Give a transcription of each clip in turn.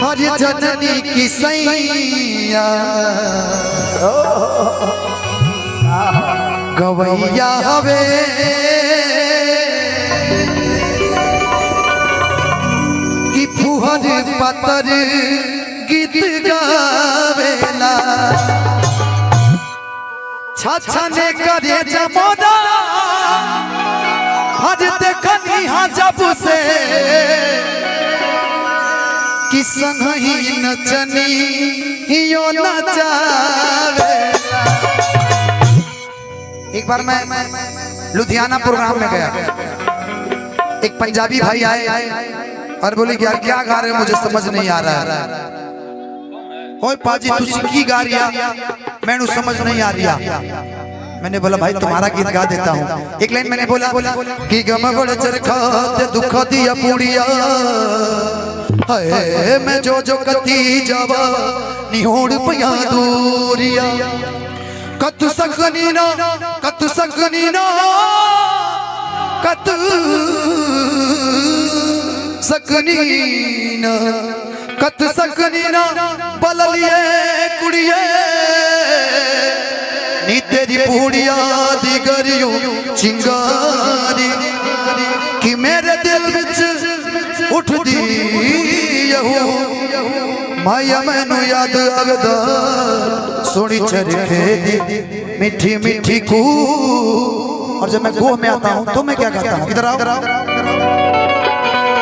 हर जननी की सैया गवैया हवे कि फुहर पतर गीत गावेला छछने करे जमोदा हर देखनी हा जब से कि संगही नचनी यो नचावेला। एक बार मैं लुधियाना प्रोग्राम में गया, एक पंजाबी भाई आए और बोले कि यार क्या गा रहे हो, मुझे समझ नहीं आ रहा है। ओए पाजी तू की गा रही है, मैंने समझ नहीं आ रहा। मैंने बोला भाई तुम्हारा गीत गा देता हूँ। एक लाइन मैंने बोला कि गम बड़ चरखा ते दुख दिया पूड़िया है मैं जो कती जावा निहोड़ पिया दूरिया कत सकनी ना कत सकनी ना कत सकनी ना कत सकनी ना बललिए कुड़िए नी तेरी पूड़िया दी गरियो चिंगारी कि मेरे दिल विच उठ दी माया मैनू याद अगदा सोनी चरखे दी मीठी मीठी कू। और जब मैं गोह में आता हूँ तो मैं क्या कहता हूँ, इधर आओ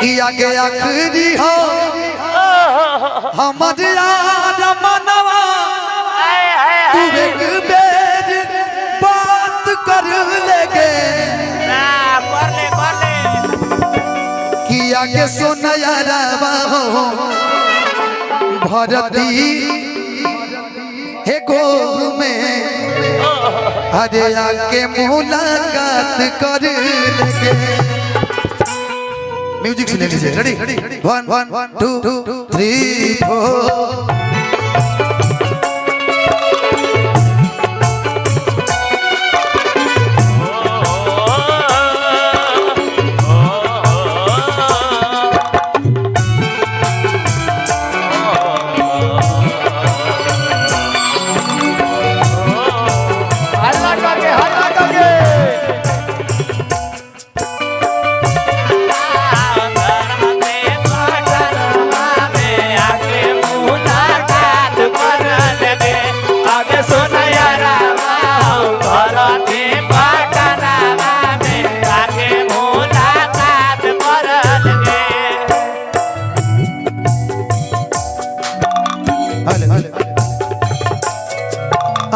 कि आगे आखिरी हो हमारे यार मनवा तू एक बेर बात कर लेगे कि आगे सोना यार भरती है गो में अरे आके मुलाकात कर लेंगे। म्यूजिक से ले लीजिए, रेडी 1 2 3 4।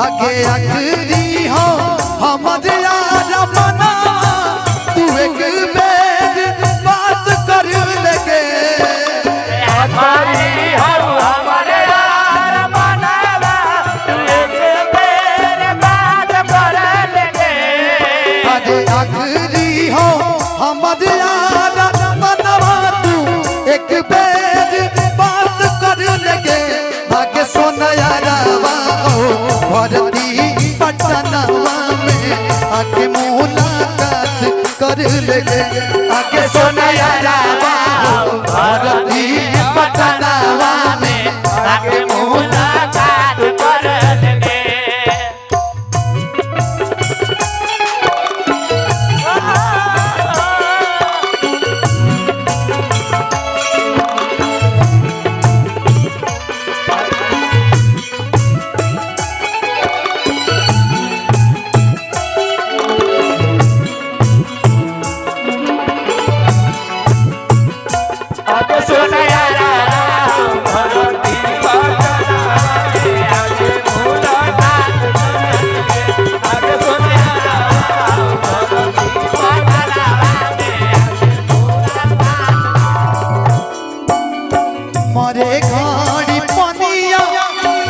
आगे आखिरी हो हमारे यार मना तू एक बेर बात कर लेगे आखिरी हो हमारे यार मना तू एक बेर बात कर लेगे आगे आखिरी हो हमारे यार मना तू एक बेर बात कर लेगे आगे सोना यार भरती पटनवा में आके मुलाकात कर लेंगे आके सोना यारा भरती पटनवा में आके मुलाकात कर लेंगे। मरे घड़ी पनिया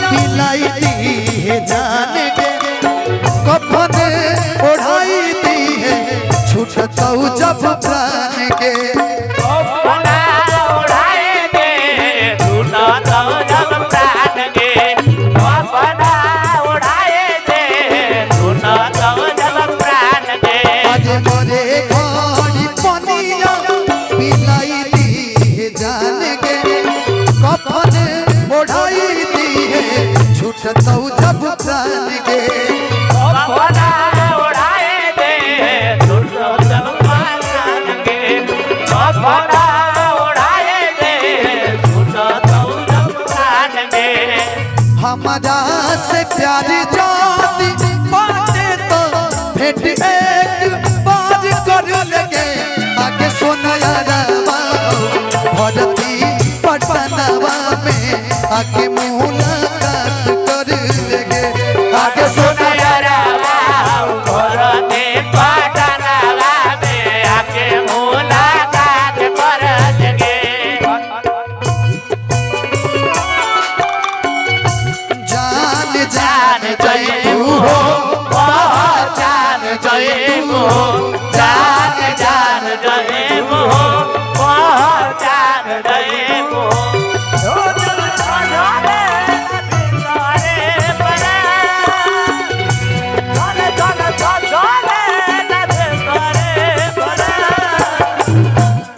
पिलाई दी है जान के कफन ओढ़ाई दी है छूटता जब प्राण के आज मरे घड़ी पनिया पिलाई दी है जान के कफन जब प्राण के पौधा उड़ाए दे छूटो जब प्राण के पौधा उड़ाए दे छूटो जब प्राण के हमारा से प्यार जाती बाटे तो भेंट एक बार कर लगे आगे सोनाया रवा भरती पटनवा में आगे मुलाकात कर लगे आगे सोनाया रवा भरती पटनवा में आगे मुलाकात कर लगे जान जान जय तू हो जान जय हो जान जान जय हो जान जय हो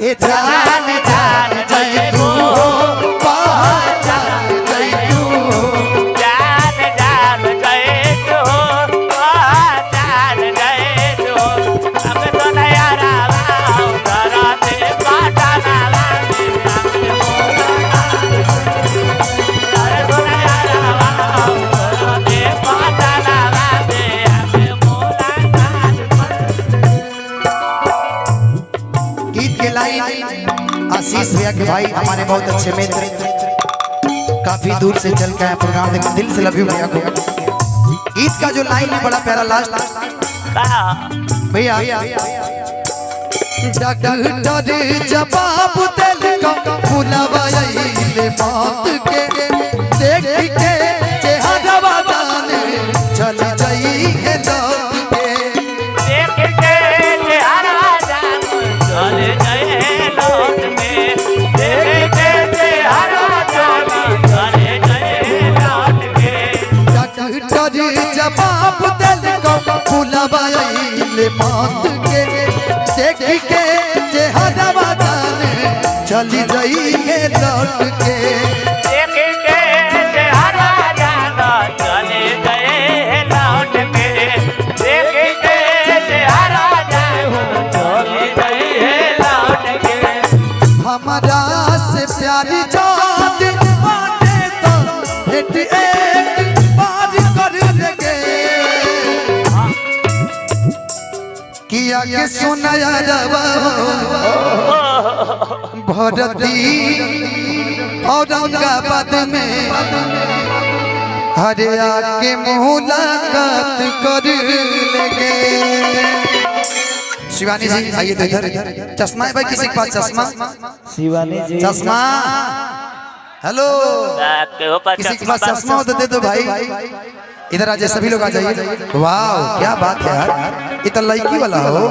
ए जान जान जय तू हो जान जय तू हो जान जान जय हो जान जय हो अब तो नया रावा उधरा से पाटाना लागे अरे तो नया रावा उधरा से पाटाना लागे आगे मुलाकात गीत के लाइन आशीष भैया के भाई हमारे बहुत अच्छे मित्र काफी दूर से चल के आए प्रोग्राम देख दिल से लव यू भैया को गीत का जो लाइन है बड़ा प्यारा लास्ट भैया डॉक्टर जवाब दिल का बुलावाइले बात के देख के चेहरा जाने चल जाई है लौट के देख के चेहरा जान चले गए लौट के देख के चेहरा जान चले गए लौट के डॉक्टर जवाब दिल को बुलावाइले बात के देख के चेहरा जाने चली जाई है लौट के देख के चेहरा जान चले गए लौट के देख के चेहरा जान चले गए लौट के हमारा से प्यारी जात बाटे तो भेंट एक बार कर लगे किया के सुनाया रवा भरती औरंगाबाद में हरे आके मुलाकात कर लगे शिवानी जी आइए तो इधर चश्मा है भाई किसी के पास चश्मा शिवानी जी चश्मा हेलो किसी के पास चश्मा हो तो दे दो भाई इधर आ जाए सभी लोग आ जाइए वाह क्या बात है यार ये तो लड़की वाला हो